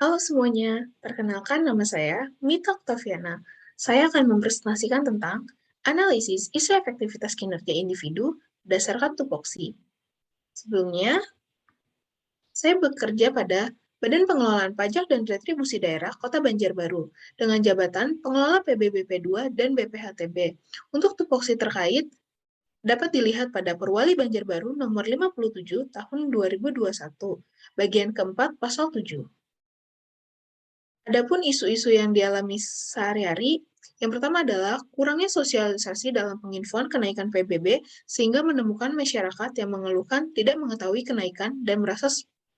Halo semuanya, perkenalkan nama saya Mita Oktaviana. Saya akan mempresentasikan tentang analisis isu efektivitas kinerja individu berdasarkan tupoksi. Sebelumnya, saya bekerja pada Badan Pengelolaan Pajak dan Retribusi Daerah Kota Banjarbaru dengan jabatan Pengelola PBBP2 dan BPHTB. Untuk tupoksi terkait dapat dilihat pada Perwali Banjarbaru nomor 57 tahun 2021, bagian keempat pasal 7. Adapun isu-isu yang dialami sehari-hari, yang pertama adalah kurangnya sosialisasi dalam penginfoan kenaikan PBB sehingga menemukan masyarakat yang mengeluhkan tidak mengetahui kenaikan dan merasa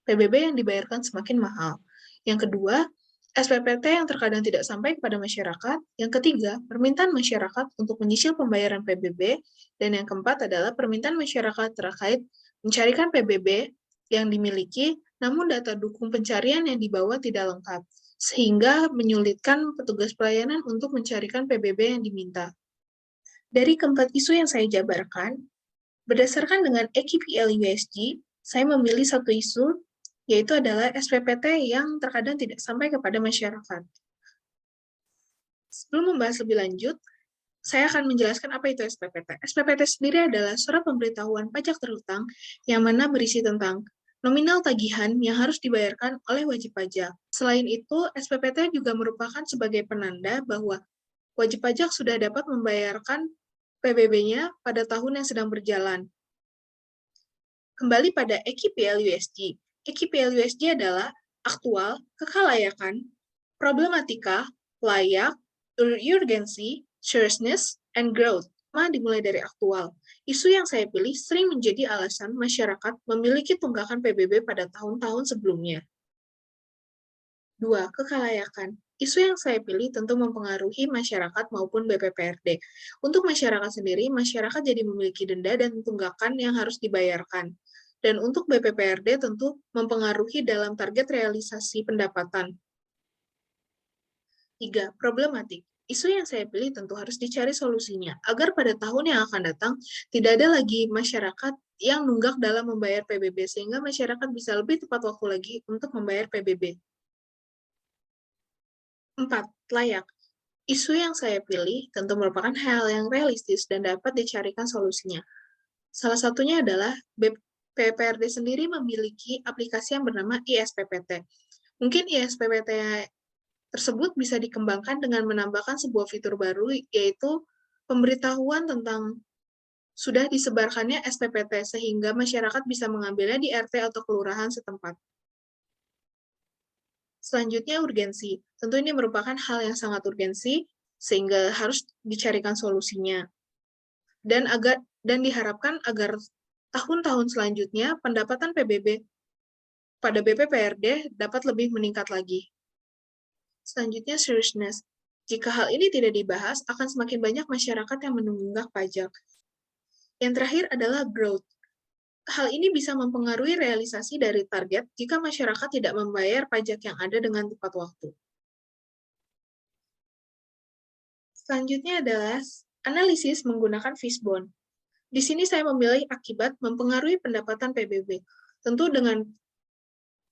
PBB yang dibayarkan semakin mahal. Yang kedua, SPPT yang terkadang tidak sampai kepada masyarakat. Yang ketiga, permintaan masyarakat untuk menyicil pembayaran PBB. Dan yang keempat adalah permintaan masyarakat terkait mencarikan PBB yang dimiliki, namun data dukung pencarian yang dibawa tidak lengkap, sehingga menyulitkan petugas pelayanan untuk mencarikan PBB yang diminta. Dari keempat isu yang saya jabarkan, berdasarkan dengan EKPL USG, saya memilih satu isu, yaitu adalah SPPT yang terkadang tidak sampai kepada masyarakat. Sebelum membahas lebih lanjut, saya akan menjelaskan apa itu SPPT. SPPT sendiri adalah surat pemberitahuan pajak terhutang yang mana berisi tentang nominal tagihan yang harus dibayarkan oleh wajib pajak. Selain itu, SPPT juga merupakan sebagai penanda bahwa wajib pajak sudah dapat membayarkan PBB-nya pada tahun yang sedang berjalan. Kembali pada EKPL USG. EKPL USG adalah aktual, kekalayakan, problematika, layak, urgensi, seriousness, and growth. Dimulai dari aktual. Isu yang saya pilih sering menjadi alasan masyarakat memiliki tunggakan PBB pada tahun-tahun sebelumnya. 2. Kekalayakan. Isu yang saya pilih tentu mempengaruhi masyarakat maupun BPPRD. Untuk masyarakat sendiri, masyarakat jadi memiliki denda dan tunggakan yang harus dibayarkan. Dan untuk BPPRD tentu mempengaruhi dalam target realisasi pendapatan. 3. Problematik. Isu yang saya pilih tentu harus dicari solusinya, agar pada tahun yang akan datang tidak ada lagi masyarakat yang nunggak dalam membayar PBB, sehingga masyarakat bisa lebih tepat waktu lagi untuk membayar PBB. 4. Layak. Isu yang saya pilih tentu merupakan hal yang realistis dan dapat dicarikan solusinya. Salah satunya adalah BPPRD sendiri memiliki aplikasi yang bernama ISPPT. Mungkin ISPPT tersebut bisa dikembangkan dengan menambahkan sebuah fitur baru, yaitu pemberitahuan tentang sudah disebarkannya SPPT, sehingga masyarakat bisa mengambilnya di RT atau kelurahan setempat. Selanjutnya, urgensi. Tentu ini merupakan hal yang sangat urgensi, sehingga harus dicarikan solusinya. Dan diharapkan agar tahun-tahun selanjutnya pendapatan PBB pada BPPRD dapat lebih meningkat lagi. Selanjutnya, seriousness. Jika hal ini tidak dibahas, akan semakin banyak masyarakat yang menunggak pajak. Yang terakhir adalah growth. Hal ini bisa mempengaruhi realisasi dari target jika masyarakat tidak membayar pajak yang ada dengan tepat waktu. Selanjutnya adalah analisis menggunakan fishbone. Di sini saya memilih akibat mempengaruhi pendapatan PBB. Tentu dengan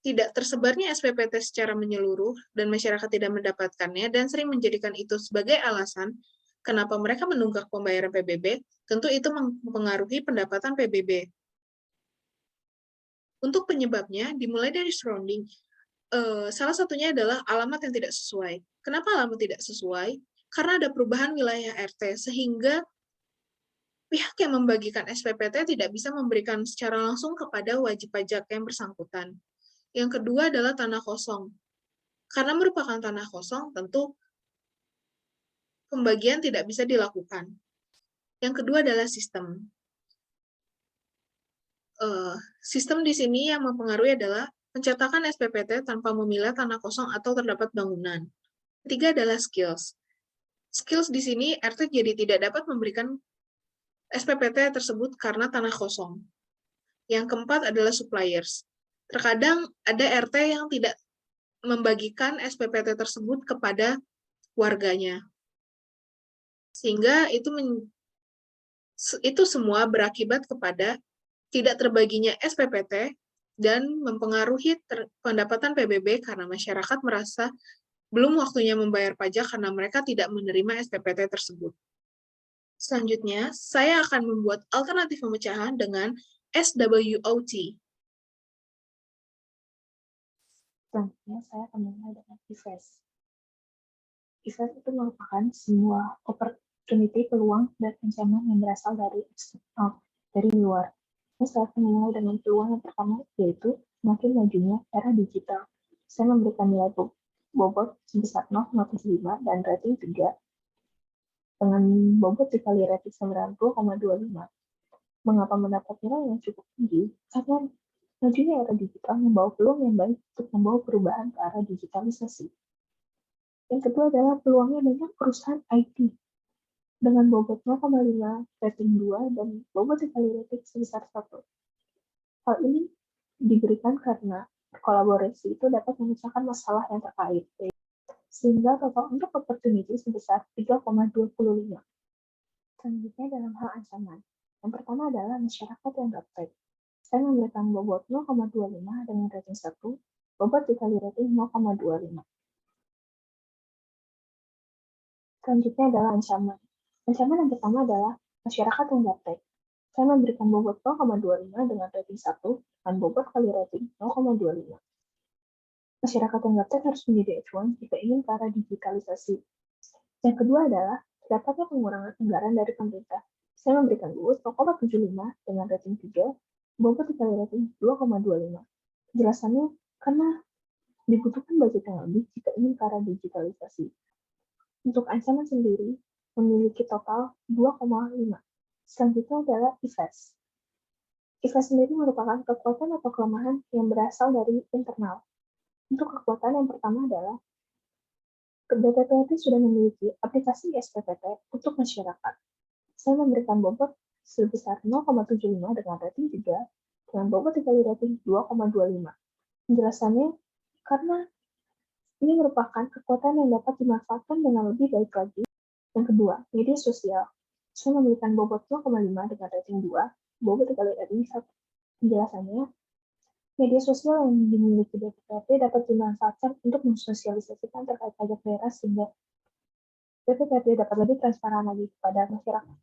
tidak tersebarnya SPPT secara menyeluruh dan masyarakat tidak mendapatkannya dan sering menjadikan itu sebagai alasan kenapa mereka menunggak pembayaran PBB, tentu itu mempengaruhi pendapatan PBB. Untuk penyebabnya, dimulai dari surrounding. Salah satunya adalah alamat yang tidak sesuai. Kenapa alamat tidak sesuai? Karena ada perubahan wilayah RT, sehingga pihak yang membagikan SPPT tidak bisa memberikan secara langsung kepada wajib pajak yang bersangkutan. Yang kedua adalah tanah kosong. Karena merupakan tanah kosong, tentu pembagian tidak bisa dilakukan. Yang kedua adalah sistem. Sistem di sini yang mempengaruhi adalah pencetakan SPPT tanpa memilah tanah kosong atau terdapat bangunan. Ketiga adalah skills. Skills di sini RT jadi tidak dapat memberikan SPPT tersebut karena tanah kosong. Yang keempat adalah suppliers. Terkadang ada RT yang tidak membagikan SPPT tersebut kepada warganya. Sehingga itu semua berakibat kepada tidak terbaginya SPPT dan mempengaruhi pendapatan PBB karena masyarakat merasa belum waktunya membayar pajak karena mereka tidak menerima SPPT tersebut. Selanjutnya, saya akan membuat alternatif pemecahan dengan SWOT. Selanjutnya, saya akan memulai dengan EVEST. EVEST itu merupakan semua opportunity, peluang, dan ancaman yang berasal dari eksternal, dari luar. Saya akan memulai dengan peluang yang pertama, yaitu semakin majunya era digital. Saya memberikan nilai bobot sebesar 0,75 dan rating 3 dengan bobot dikali rating 90,25. Mengapa mendapat nilai yang cukup tinggi? Karena majunya era digital membawa peluang yang baik untuk membawa perubahan ke arah digitalisasi. Yang kedua adalah peluangnya banyak perusahaan IT dengan bobot 0,5, rating 2, dan bobot dikali rating sebesar 1. Hal ini diberikan karena kolaborasi itu dapat memecahkan masalah yang terkait, sehingga total untuk opportunity sebesar 3,25. Selanjutnya dalam hal ancaman. Yang pertama adalah masyarakat yang gaptek. Saya memberikan bobot 0,25 dengan rating 1, bobot dikali rating 0,25. Selanjutnya adalah ancaman. Ancaman yang pertama adalah masyarakat yang gaptek. Saya memberikan bobot 0,25 dengan rating 1 dan bobot kali rating 0,25. Masyarakat yang gaptek harus menjadi acuan jika ingin ke arah digitalisasi. Yang kedua adalah dapatnya pengurangan anggaran dari pemerintah. Saya memberikan bobot 0,75 dengan rating 3, bobot dikali rating 2,25. Penjelasannya karena dibutuhkan budget yang lebih jika ingin ke arah digitalisasi. Untuk ancaman sendiri memiliki total 2,5. Selanjutnya adalah EVEST. EVEST sendiri merupakan kekuatan atau kelemahan yang berasal dari internal. Untuk kekuatan yang pertama adalah BPPT sudah memiliki aplikasi SPPT untuk masyarakat. Saya memberikan bobot sebesar 0,75 dengan rating 3 dengan bobot dikali rating 2,25. Penjelasannya karena ini merupakan kekuatan yang dapat dimanfaatkan dengan lebih baik lagi. Yang kedua, media sosial. Saya memberikan bobot 0,5 dengan rating 2, bobot dikali rating 1. Penjelasannya, media sosial yang dimiliki BPPT dapat dimanfaatkan untuk mensosialisasikan terkait pajak daerah sehingga BPPT dapat lebih transparan lagi kepada masyarakat.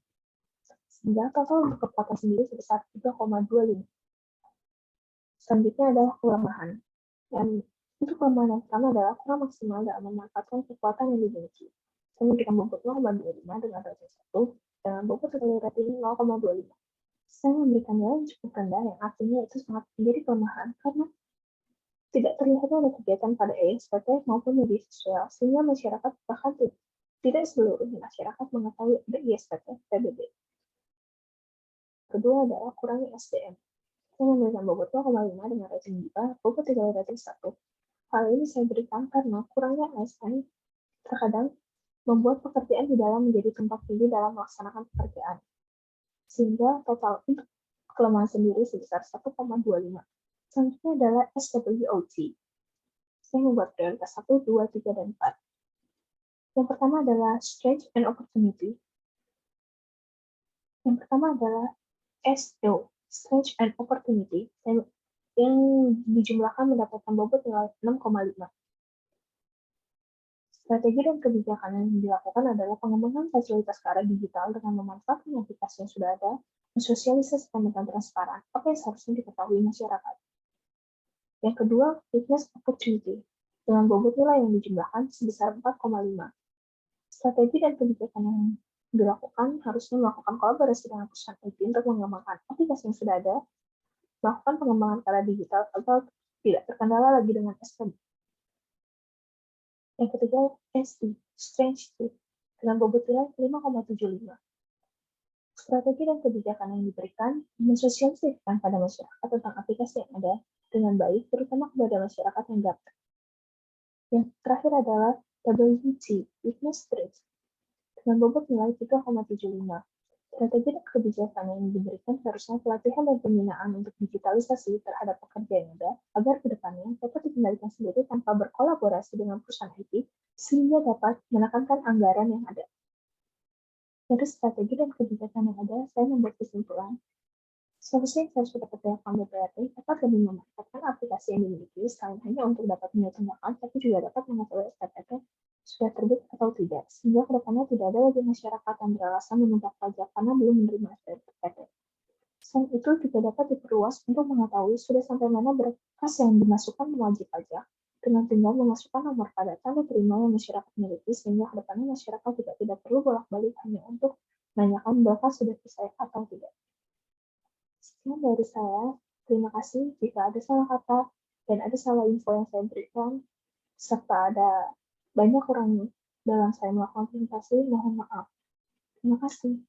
Sehingga total untuk kekuatan sendiri sebesar 3,25. Selanjutnya adalah kelemahan. Dan untuk kelemahan yang pertama adalah kurang maksimal dalam memanfaatkan kekuatan yang dimiliki. Saya memberikan bobot 0,25 dengan rating 1 dengan bobot sekali rating 0,25. Saya memberikan nilai yang cukup rendah yang artinya itu sangat menjadi kelemahan karena tidak terlihatnya ada kegiatan pada ESPT maupun media sosial sehingga masyarakat bahkan tidak seluruh masyarakat mengetahui ada ISPT PBB. Kedua adalah kurangnya SDM. Saya memberikan bobot 0,5 dengan rating 2, bobot dikali rating 1. Hal ini saya berikan karena kurangnya ASN terkadang membuat pekerjaan di dalam menjadi tumpang tindih dalam melaksanakan pekerjaan. Sehingga total untuk kelemahan sendiri sebesar 1,25. Selanjutnya adalah SWOT. Saya membuat prioritas 1, 2, 3, dan 4. Yang pertama adalah Strength and Opportunity. Yang pertama adalah SO, Strength and Opportunity, yang dijumlahkan mendapatkan bobot nilai 6,5. Strategi dan kebijakan yang dilakukan adalah pengembangan fasilitas ke arah digital dengan memanfaatkan aplikasi yang sudah ada, mensosialisasikan dengan transparan apa yang seharusnya diketahui masyarakat. Yang kedua, Business Opportunity, dengan bobot nilai yang dijumlahkan sebesar 4,5. Strategi dan kebijakan yang dilakukan harusnya melakukan kolaborasi dengan perusahaan IT untuk mengembangkan aplikasi yang sudah ada, melakukan pengembangan ke arah digital atau tidak terkendala lagi dengan SPB. Yang ketiga, SE, Strength, dengan bobot nilai 5,75. Strategi dan kebijakan yang diberikan mensosialisasikan pada masyarakat tentang aplikasi yang ada dengan baik, terutama kepada masyarakat yang gaptek. Yang terakhir adalah WT, Witness Trade, dengan bobot nilai 3,75. Strategi dan kebijakan yang diberikan seharusnya pelatihan dan pembinaan untuk digitalisasi terhadap pekerja yang ada, agar kedepannya dapat dikendalikan sendiri tanpa berkolaborasi dengan perusahaan IT, sehingga dapat menekankan anggaran yang ada. Dari strategi dan kebijakan yang ada, saya membuat kesimpulan. Solusi yang harus kita pertimbangkan BPRT dapat lebih memanfaatkan aplikasi yang dimiliki selain hanya untuk dapat melihat tindakan, tapi juga dapat mengetahui SPP sudah terbit atau tidak, sehingga kedepannya tidak ada lagi masyarakat yang beralasan menunggak pajak karena belum menerima SPP. Selain itu juga dapat diperluas untuk mengetahui sudah sampai mana berkas yang dimasukkan wajib pajak, dengan tinggal memasukkan nomor pada tanda terima yang masyarakat miliki, sehingga kedepannya masyarakat juga tidak perlu bolak-balik hanya untuk menanyakan berkas sudah selesai atau tidak. Sekian dari saya. Terima kasih jika ada salah kata dan ada salah info yang saya berikan, serta ada banyak orang dalam saya melakukan presentasi, mohon maaf. Terima kasih.